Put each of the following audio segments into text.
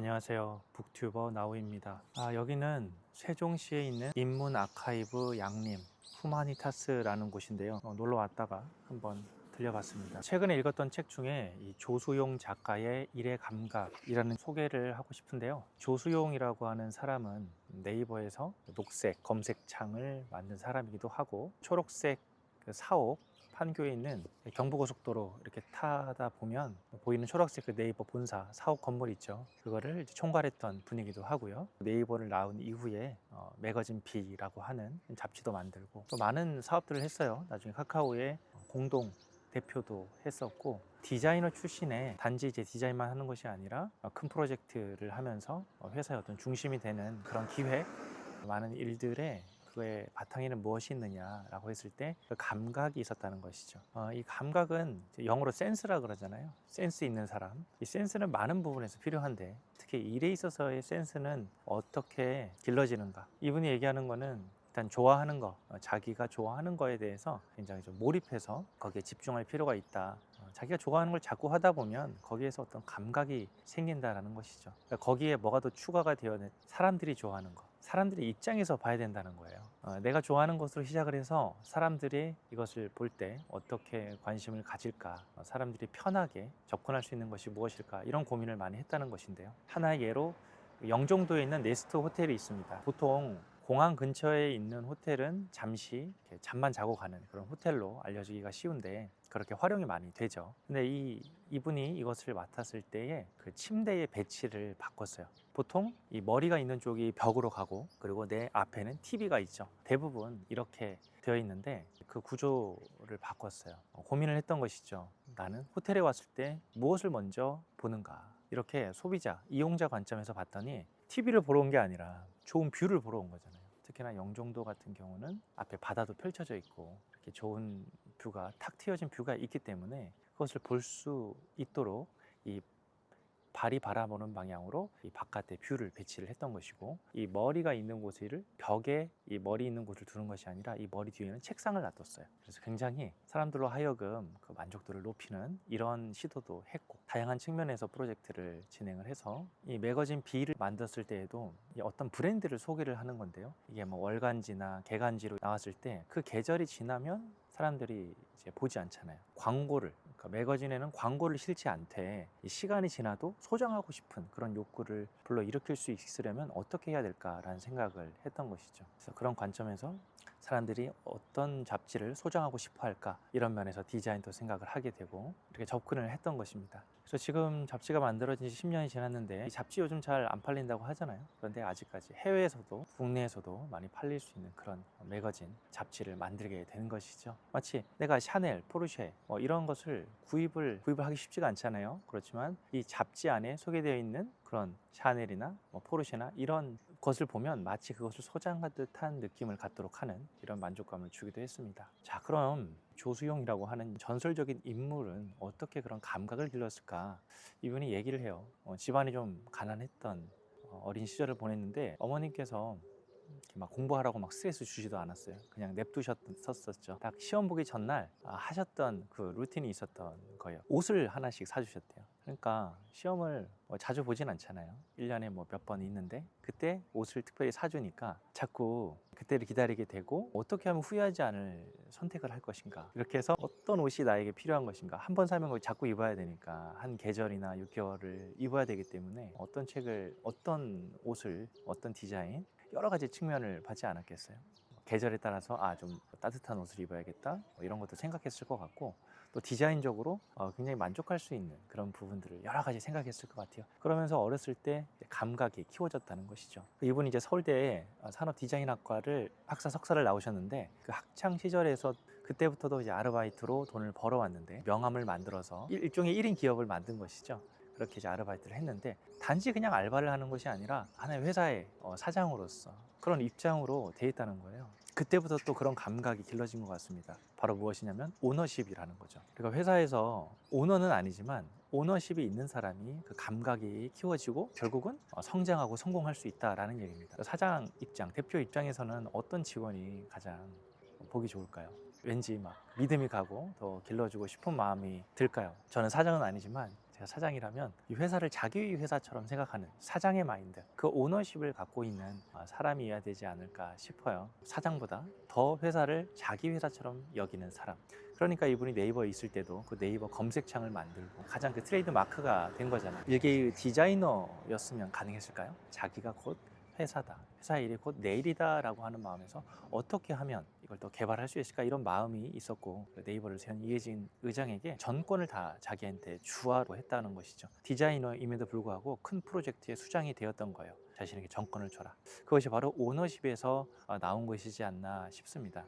안녕하세요. 북튜버 나우입니다. 여기는 세종시에 있는 인문 아카이브 양림 후마니타스라는 곳인데요. 놀러 왔다가 한번 들려봤습니다. 최근에 읽었던 책 중에 이 조수용 작가의 일의 감각이라는 소개를 하고 싶은데요. 조수용이라고 하는 사람은 네이버에서 녹색 검색창을 만든 사람이기도 하고, 초록색 사옥 판교에 있는 경부고속도로 이렇게 타다 보면 보이는 초록색 그 네이버 본사 사옥 건물 있죠. 그거를 이제 총괄했던 분이기도 하고요. 네이버를 나온 이후에 매거진 B라고 하는 잡지도 만들고 또 많은 사업들을 했어요. 나중에 카카오의 공동 대표도 했었고, 디자이너 출신의 단지 이제 디자인만 하는 것이 아니라 큰 프로젝트를 하면서 회사의 어떤 중심이 되는 그런 기획, 많은 일들에 그의 바탕에는 무엇이 있느냐라고 했을 때 그 감각이 있었다는 것이죠. 이 감각은 영어로 센스라 그러잖아요. 센스 있는 사람. 이 센스는 많은 부분에서 필요한데, 특히 일에 있어서의 센스는 어떻게 길러지는가. 이분이 얘기하는 거는 일단 좋아하는 거, 자기가 좋아하는 거에 대해서 굉장히 좀 몰입해서 거기에 집중할 필요가 있다. 자기가 좋아하는 걸 자꾸 하다 보면 거기에서 어떤 감각이 생긴다라는 것이죠. 그러니까 거기에 뭐가 더 추가가 되어 있는, 사람들이 좋아하는 거, 사람들의 입장에서 봐야 된다는 거예요. 내가 좋아하는 것으로 시작을 해서 사람들이 이것을 볼 때 어떻게 관심을 가질까, 사람들이 편하게 접근할 수 있는 것이 무엇일까, 이런 고민을 많이 했다는 것인데요. 하나의 예로 영종도에 있는 네스트 호텔이 있습니다. 보통 공항 근처에 있는 호텔은 잠시 이렇게 잠만 자고 가는 그런 호텔로 알려지기가 쉬운데 그렇게 활용이 많이 되죠. 근데 이분이 이것을 맡았을 때에 그 침대의 배치를 바꿨어요. 보통 이 머리가 있는 쪽이 벽으로 가고, 그리고 내 앞에는 TV가 있죠. 대부분 이렇게 되어 있는데 그 구조를 바꿨어요. 고민을 했던 것이죠. 나는 호텔에 왔을 때 무엇을 먼저 보는가. 이렇게 소비자, 이용자 관점에서 봤더니 TV를 보러 온 게 아니라 좋은 뷰를 보러 온 거잖아요. 특히나 영종도 같은 경우는 앞에 바다도 펼쳐져 있고 이렇게 좋은 뷰가, 탁 트여진 뷰가 있기 때문에 그것을 볼 수 있도록 이 발이 바라보는 방향으로 이 바깥에 뷰를 배치를 했던 것이고, 이 머리가 있는 곳을 벽에 이 머리 있는 곳을 두는 것이 아니라 이 머리 뒤에는 책상을 놔뒀어요. 그래서 굉장히 사람들로 하여금 그 만족도를 높이는 이런 시도도 했고, 다양한 측면에서 프로젝트를 진행을 해서 이 매거진 B를 만들었을 때에도 이 어떤 브랜드를 소개를 하는 건데요. 이게 뭐 월간지나 개간지로 나왔을 때 그 계절이 지나면 사람들이 이제 보지 않잖아요. 광고를, 그러니까 매거진에는 광고를 실지 않되 이 시간이 지나도 소장하고 싶은 그런 욕구를 불러일으킬 수 있으려면 어떻게 해야 될까라는 생각을 했던 것이죠. 그래서 그런 관점에서 사람들이 어떤 잡지를 소장하고 싶어 할까, 이런 면에서 디자인도 생각을 하게 되고 이렇게 접근을 했던 것입니다. 그래서 지금 잡지가 만들어진 지 10년이 지났는데 이 잡지 요즘 잘 안 팔린다고 하잖아요. 그런데 아직까지 해외에서도 국내에서도 많이 팔릴 수 있는 그런 매거진, 잡지를 만들게 되는 것이죠. 마치 내가 샤넬, 포르쉐 이런 것을 구입을 하기 쉽지가 않잖아요. 그렇지만 이 잡지 안에 소개되어 있는 그런 샤넬이나 포르쉐나 이런 것을 보면 마치 그것을 소장한 듯한 느낌을 갖도록 하는 이런 만족감을 주기도 했습니다. 자, 그럼 조수용이라고 하는 전설적인 인물은 어떻게 그런 감각을 길렀을까? 이분이 얘기를 해요. 집안이 좀 가난했던 어린 시절을 보냈는데 어머님께서 이렇게 막 공부하라고 막 스트레스 주지도 않았어요. 그냥 냅두셨었죠. 딱 시험 보기 전날 하셨던 그 루틴이 있었던 거예요. 옷을 하나씩 사주셨대요. 그러니까 시험을 자주 보진 않잖아요. 1년에 뭐 몇 번 있는데 그때 옷을 특별히 사주니까 자꾸 그때를 기다리게 되고, 어떻게 하면 후회하지 않을 선택을 할 것인가, 이렇게 해서 어떤 옷이 나에게 필요한 것인가, 한 번 사면 자꾸 입어야 되니까 한 계절이나 6개월을 입어야 되기 때문에 어떤 책을, 어떤 옷을, 어떤 디자인, 여러 가지 측면을 받지 않았겠어요. 계절에 따라서 좀 따뜻한 옷을 입어야겠다, 이런 것도 생각했을 것 같고, 또 디자인적으로 굉장히 만족할 수 있는 그런 부분들을 여러 가지 생각했을 것 같아요. 그러면서 어렸을 때 감각이 키워졌다는 것이죠. 이분이 이제 서울대 산업디자인학과를 학사 석사를 나오셨는데, 그 학창 시절에서 그때부터도 이제 아르바이트로 돈을 벌어왔는데 명함을 만들어서 일종의 1인 기업을 만든 것이죠. 그렇게 이제 아르바이트를 했는데, 단지 그냥 알바를 하는 것이 아니라 하나의 회사의 사장으로서 그런 입장으로 돼 있다는 거예요. 그때부터 또 그런 감각이 길러진 것 같습니다. 바로 무엇이냐면 오너십이라는 거죠. 그러니까 회사에서 오너는 아니지만 오너십이 있는 사람이 그 감각이 키워지고 결국은 성장하고 성공할 수 있다라는 얘기입니다. 사장 입장, 대표 입장에서는 어떤 직원이 가장 보기 좋을까요? 왠지 막 믿음이 가고 더 길러주고 싶은 마음이 들까요? 저는 사장은 아니지만 제 제가 사장이라면 이 회사를 자기 회사처럼 생각하는 사장의 마인드, 그 오너십을 갖고 있는 사람이어야 되지 않을까 싶어요. 사장보다 더 회사를 자기 회사처럼 여기는 사람. 그러니까 이분이 네이버에 있을 때도 그 네이버 검색창을 만들고 가장 그 트레이드 마크가 된 거잖아요. 일개의 디자이너였으면 가능했을까요? 자기가 곧 회사다, 회사의 일이 곧 내일이다 라고 하는 마음에서 어떻게 하면 이걸 더 개발할 수 있을까, 이런 마음이 있었고, 네이버를 세운 이해진 의장에게 전권을 다 자기한테 주화로 했다는 것이죠. 디자이너임에도 불구하고 큰 프로젝트의 수장이 되었던 거예요. 자신에게 전권을 줘라. 그것이 바로 오너십에서 나온 것이지 않나 싶습니다.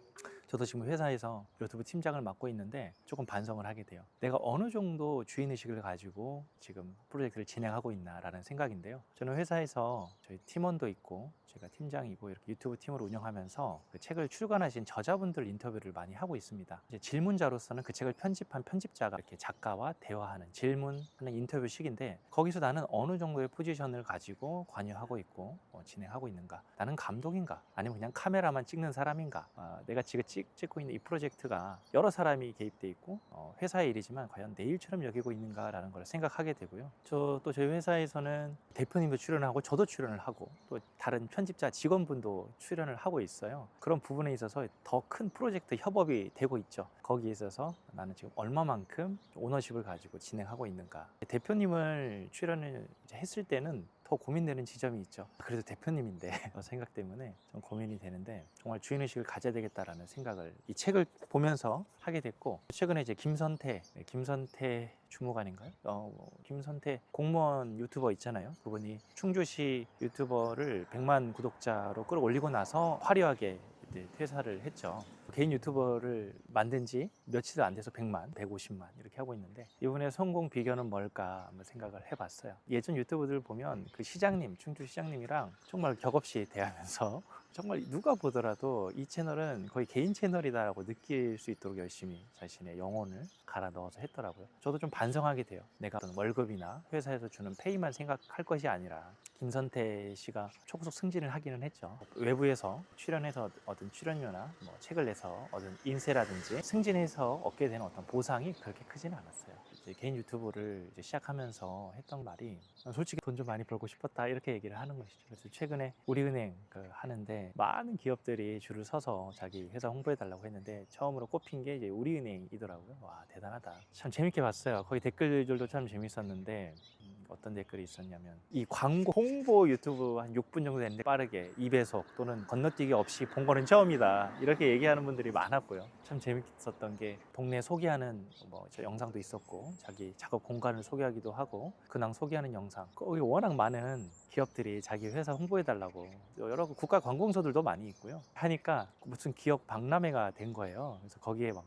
저도 지금 회사에서 유튜브 팀장을 맡고 있는데 조금 반성을 하게 돼요. 내가 어느 정도 주인의식을 가지고 지금 프로젝트를 진행하고 있나라는 생각인데요. 저는 회사에서 저희 팀원도 있고 제가 팀장이고 이렇게 유튜브 팀을 운영하면서 그 책을 출간하신 저자분들 인터뷰를 많이 하고 있습니다. 이제 질문자로서는 그 책을 편집한 편집자가 이렇게 작가와 대화하는, 질문하는 인터뷰식인데, 거기서 나는 어느 정도의 포지션을 가지고 관여하고 있고 진행하고 있는가, 나는 감독인가 아니면 그냥 카메라만 찍는 사람인가, 내가 지금 찍고 있는 이 프로젝트가 여러 사람이 개입돼 있고 회사의 일이지만 과연 내 일처럼 여기고 있는가라는 걸 생각하게 되고요. 또 저희 회사에서는 대표님도 출연하고 저도 출연을 하고 또 다른 편집자 직원분도 출연을 하고 있어요. 그런 부분에 있어서 더 큰 프로젝트 협업이 되고 있죠. 거기에 있어서 나는 지금 얼마만큼 오너십을 가지고 진행하고 있는가. 대표님을 출연을 했을 때는 더 고민되는 지점이 있죠. 그래도 대표님인데 생각 때문에 좀 고민이 되는데, 정말 주인의식을 가져야 되겠다라는 생각을 이 책을 보면서 하게 됐고, 최근에 이제 김선태 주무관인가요? 김선태 공무원 유튜버 있잖아요. 그분이 충주시 유튜버를 100만 구독자로 끌어올리고 나서 화려하게 퇴사를 했죠. 개인 유튜버를 만든 지 며칠도 안 돼서 100만, 150만 이렇게 하고 있는데, 이분의 성공 비결은 뭘까 한번 생각을 해봤어요. 예전 유튜브들 보면 그 시장님, 충주 시장님이랑 정말 격없이 대하면서 정말 누가 보더라도 이 채널은 거의 개인 채널이다라고 느낄 수 있도록 열심히 자신의 영혼을 갈아 넣어서 했더라고요. 저도 좀 반성하게 돼요. 내가 어떤 월급이나 회사에서 주는 페이만 생각할 것이 아니라, 김선태 씨가 초고속 승진을 하기는 했죠. 외부에서 출연해서 얻은 출연료나 책을 내서 얻은 인세라든지 승진해서 얻게 되는 어떤 보상이 그렇게 크지는 않았어요. 이제 개인 유튜브를 이제 시작하면서 했던 말이, 솔직히 돈 좀 많이 벌고 싶었다 이렇게 얘기를 하는 것이죠. 그래서 최근에 우리은행 하는데 많은 기업들이 줄을 서서 자기 회사 홍보해달라고 했는데 처음으로 꼽힌 게 이제 우리은행이더라고요. 와, 대단하다. 참 재밌게 봤어요. 거기 댓글들도 참 재밌었는데 어떤 댓글이 있었냐면, 이 광고 홍보 유튜브 한 6분 정도 됐는데 빠르게 2배속 또는 건너뛰기 없이 본 거는 처음이다 이렇게 얘기하는 분들이 많았고요. 참 재밌었던 게 동네 소개하는 저 영상도 있었고, 자기 작업 공간을 소개하기도 하고 근황 소개하는 영상, 거기 워낙 많은 기업들이 자기 회사 홍보해달라고, 여러 국가 관공서들도 많이 있고요 하니까 무슨 기업 박람회가 된 거예요. 그래서 거기에 막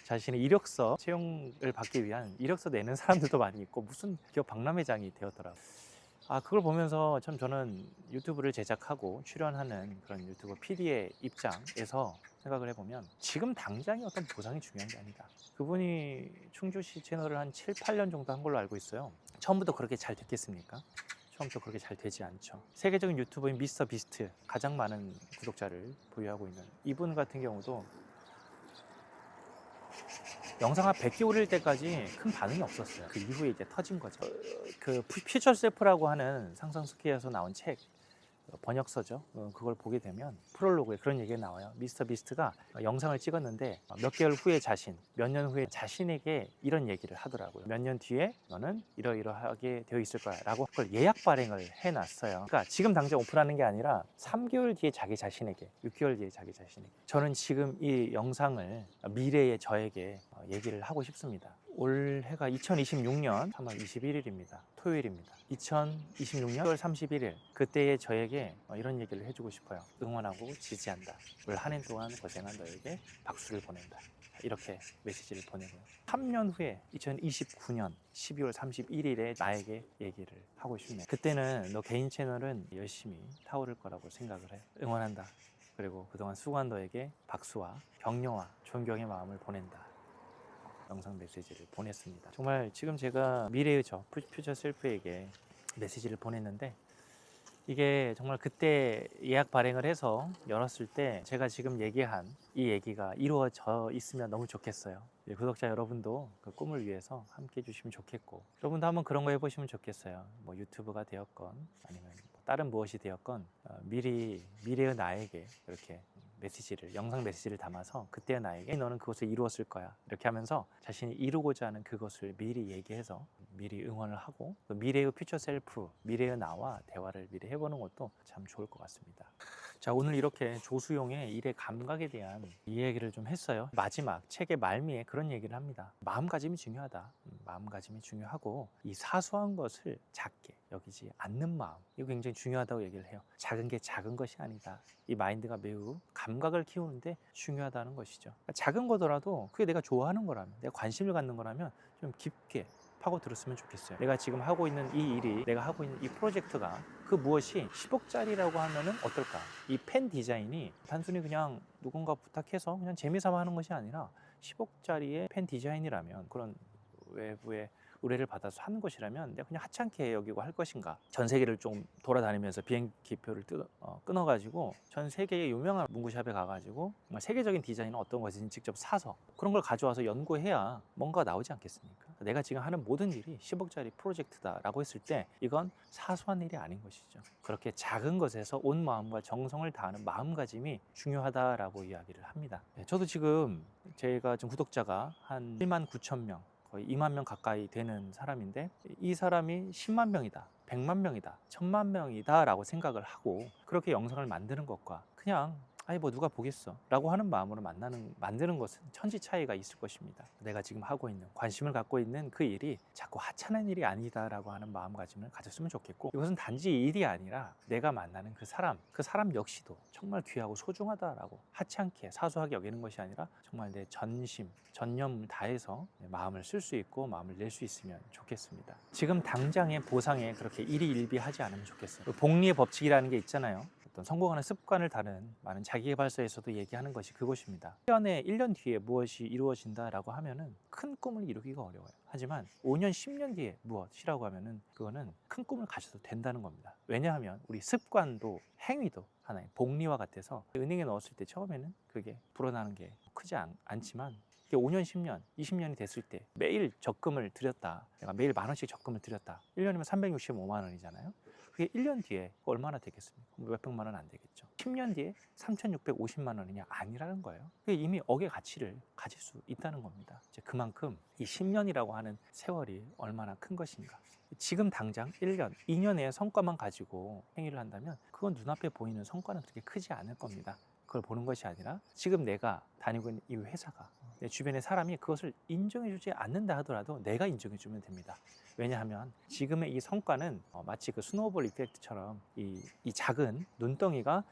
자신의 이력서 채용을 받기 위한 이력서 내는 사람들도 많이 있고 무슨 기업 박람회장이 되었더라고요. 그걸 보면서 참 저는 유튜브를 제작하고 출연하는 그런 유튜브 PD의 입장에서 생각을 해보면, 지금 당장의 어떤 보상이 중요한 게 아니다. 그분이 충주시 채널을 한 7, 8년 정도 한 걸로 알고 있어요. 처음부터 그렇게 잘 됐겠습니까? 처음부터 그렇게 잘 되지 않죠. 세계적인 유튜버인 미스터 비스트, 가장 많은 구독자를 보유하고 있는 이분 같은 경우도 영상 한 100개 올릴 때까지 큰 반응이 없었어요. 그 이후에 이제 터진 거죠. 그 퓨처 셀프라고 하는 상상스키에서 나온 책 번역서죠. 그걸 보게 되면 프롤로그에 그런 얘기가 나와요. 미스터 비스트가 영상을 찍었는데 몇 개월 후에 몇 년 후에 자신에게 이런 얘기를 하더라고요. 몇 년 뒤에 너는 이러이러하게 되어 있을 거야 라고 그걸 예약 발행을 해놨어요. 그러니까 지금 당장 오픈하는 게 아니라 3개월 뒤에 자기 자신에게, 6개월 뒤에 자기 자신에게. 저는 지금 이 영상을 미래의 저에게 얘기를 하고 싶습니다. 올해가 2026년 3월 21일입니다. 토요일입니다. 2026년 10월 31일, 그때의 저에게 이런 얘기를 해주고 싶어요. 응원하고 지지한다. 올 한 해 동안 고생한 너에게 박수를 보낸다. 이렇게 메시지를 보내고요. 3년 후에 2029년 12월 31일에 나에게 얘기를 하고 싶네요. 그때는 너 개인 채널은 열심히 타오를 거라고 생각을 해요. 응원한다. 그리고 그동안 수고한 너에게 박수와 격려와 존경의 마음을 보낸다. 영상 메시지를 보냈습니다. 정말 지금 제가 미래의 저 퓨처 셀프에게 메시지를 보냈는데, 이게 정말 그때 예약 발행을 해서 열었을 때 제가 지금 얘기한 이 얘기가 이루어져 있으면 너무 좋겠어요. 구독자 여러분도 그 꿈을 위해서 함께 해주시면 좋겠고, 여러분도 한번 그런 거 해보시면 좋겠어요. 뭐 유튜브가 되었건 아니면 뭐 다른 무엇이 되었건 미리 미래의 나에게 이렇게 메시지를, 영상 메시지를 담아서 그때의 나에게 너는 그것을 이루었을 거야 이렇게 하면서 자신이 이루고자 하는 그것을 미리 얘기해서 미리 응원을 하고, 또 미래의 퓨처 셀프, 미래의 나와 대화를 미리 해보는 것도 참 좋을 것 같습니다. 자, 오늘 이렇게 조수용의 일의 감각에 대한 이야기를 좀 했어요. 마지막 책의 말미에 그런 얘기를 합니다. 마음가짐이 중요하다. 마음가짐이 중요하고, 이 사소한 것을 작게 여기지 않는 마음, 이거 굉장히 중요하다고 얘기를 해요. 작은 게 작은 것이 아니다. 이 마인드가 매우 감각을 키우는데 중요하다는 것이죠. 그러니까 작은 거더라도 그게 내가 좋아하는 거라면, 내가 관심을 갖는 거라면 좀 깊게 파고들었으면 좋겠어요. 내가 지금 하고 있는 이 일이, 내가 하고 있는 이 프로젝트가 그 무엇이 10억짜리라고 하면은 어떨까? 이 펜 디자인이 단순히 그냥 누군가 부탁해서 그냥 재미삼아 하는 것이 아니라 10억짜리의 펜 디자인이라면, 그런 외부의 의뢰를 받아서 하는 것이라면 내가 그냥 하찮게 여기고 할 것인가? 전 세계를 좀 돌아다니면서 비행기표를 끊어가지고 전 세계의 유명한 문구샵에 가가지고 정말 세계적인 디자인은 어떤 것인지 직접 사서 그런 걸 가져와서 연구해야 뭔가 나오지 않겠습니까? 내가 지금 하는 모든 일이 10억짜리 프로젝트다라고 했을 때 이건 사소한 일이 아닌 것이죠. 그렇게 작은 것에서 온 마음과 정성을 다하는 마음가짐이 중요하다라고 이야기를 합니다. 저도 지금 제가 지금 구독자가 한 1만 9천 명, 거의 2만 명 가까이 되는 사람인데, 이 사람이 10만 명이다, 100만 명이다, 1000만 명이다 라고 생각을 하고 그렇게 영상을 만드는 것과 그냥 아니 뭐 누가 보겠어 라고 하는 마음으로 만드는 것은 천지 차이가 있을 것입니다. 내가 지금 하고 있는, 관심을 갖고 있는 그 일이 자꾸 하찮은 일이 아니다 라고 하는 마음가짐을 가졌으면 좋겠고, 이것은 단지 일이 아니라 내가 만나는 그 사람 역시도 정말 귀하고 소중하다라고 하찮게 사소하게 여기는 것이 아니라 정말 내 전심 전념을 다해서 마음을 쓸 수 있고 마음을 낼 수 있으면 좋겠습니다. 지금 당장의 보상에 그렇게 일희일비하지 않으면 좋겠어요. 복리의 법칙이라는 게 있잖아요. 어떤 성공하는 습관을 다른 많은 자기계발서에서도 얘기하는 것이 그것입니다. 1년 뒤에 무엇이 이루어진다라고 하면은 큰 꿈을 이루기가 어려워요. 하지만 5년, 10년 뒤에 무엇이라고 하면은 그거는 큰 꿈을 가져도 된다는 겁니다. 왜냐하면 우리 습관도 행위도 하나의 복리와 같아서 은행에 넣었을 때 처음에는 그게 불어나는 게 크지 않지만 5년, 10년, 20년이 됐을 때 매일 적금을 들였다. 내가 매일 10,000원씩 적금을 들였다. 1년이면 365만 원이잖아요. 그게 1년 뒤에 얼마나 되겠습니까? 몇백만 원 안 되겠죠. 10년 뒤에 3,650만 원이냐? 아니라는 거예요. 그게 이미 억의 가치를 가질 수 있다는 겁니다. 이제 그만큼 이 10년이라고 하는 세월이 얼마나 큰 것인가. 지금 당장 1년, 2년의 성과만 가지고 행위를 한다면 그건 눈앞에 보이는 성과는 그렇게 크지 않을 겁니다. 그걸 보는 것이 아니라 지금 내가 다니고 있는 이 회사가, 내 주변의 사람이 그것을 인정해주지 않는다 하더라도 내가 인정해주면 됩니다. 왜냐하면 지금의 이 성과는 마치 그 스노우볼 이펙트처럼 이 작은 눈덩이가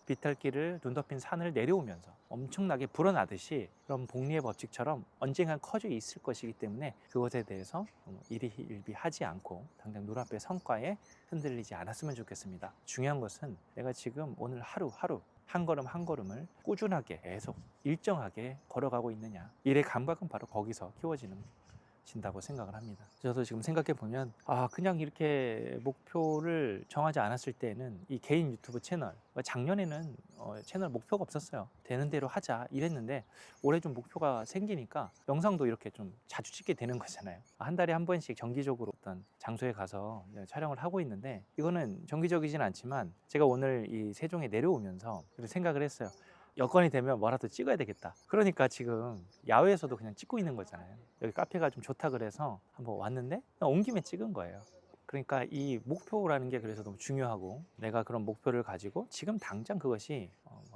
비탈길을 눈 덮인 산을 내려오면서 엄청나게 불어나듯이, 그런 복리의 법칙처럼 언젠간 커져 있을 것이기 때문에 그것에 대해서 일희일비하지 않고 당장 눈앞의 성과에 흔들리지 않았으면 좋겠습니다. 중요한 것은 내가 지금 오늘 하루하루 한 걸음 한 걸음을 꾸준하게 계속 일정하게 걸어가고 있느냐, 일의 감각은 바로 거기서 키워진다고 생각을 합니다. 저도 지금 생각해 보면 그냥 이렇게 목표를 정하지 않았을 때는 이 개인 유튜브 채널, 작년에는 채널 목표가 없었어요. 되는 대로 하자 이랬는데 올해 좀 목표가 생기니까 영상도 이렇게 좀 자주 찍게 되는 거잖아요. 한 달에 한 번씩 정기적으로 어떤 장소에 가서 촬영을 하고 있는데, 이거는 정기적이진 않지만 제가 오늘 이 세종에 내려오면서 생각을 했어요. 여건이 되면 뭐라도 찍어야 되겠다. 그러니까 지금 야외에서도 그냥 찍고 있는 거잖아요. 여기 카페가 좀 좋다 그래서 한번 왔는데 온 김에 찍은 거예요. 그러니까 이 목표라는 게 그래서 너무 중요하고, 내가 그런 목표를 가지고 지금 당장 그것이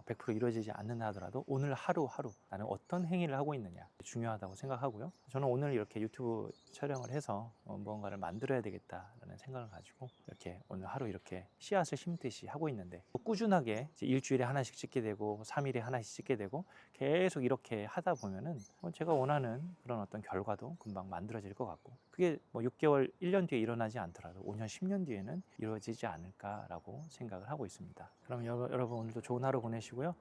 100% 이루어지지 않는다 하더라도 오늘 하루하루 나는 어떤 행위를 하고 있느냐 중요하다고 생각하고요. 저는 오늘 이렇게 유튜브 촬영을 해서 무언가를 만들어야 되겠다라는 생각을 가지고 이렇게 오늘 하루 이렇게 씨앗을 심듯이 하고 있는데, 꾸준하게 이제 일주일에 하나씩 찍게 되고 3일에 하나씩 찍게 되고 계속 이렇게 하다 보면은 제가 원하는 그런 어떤 결과도 금방 만들어질 것 같고, 그게 뭐 6개월, 1년 뒤에 일어나지 않더라도 5년, 10년 뒤에는 이루어지지 않을까라고 생각을 하고 있습니다. 그럼 여러분 오늘도 좋은 하루 보내시고요.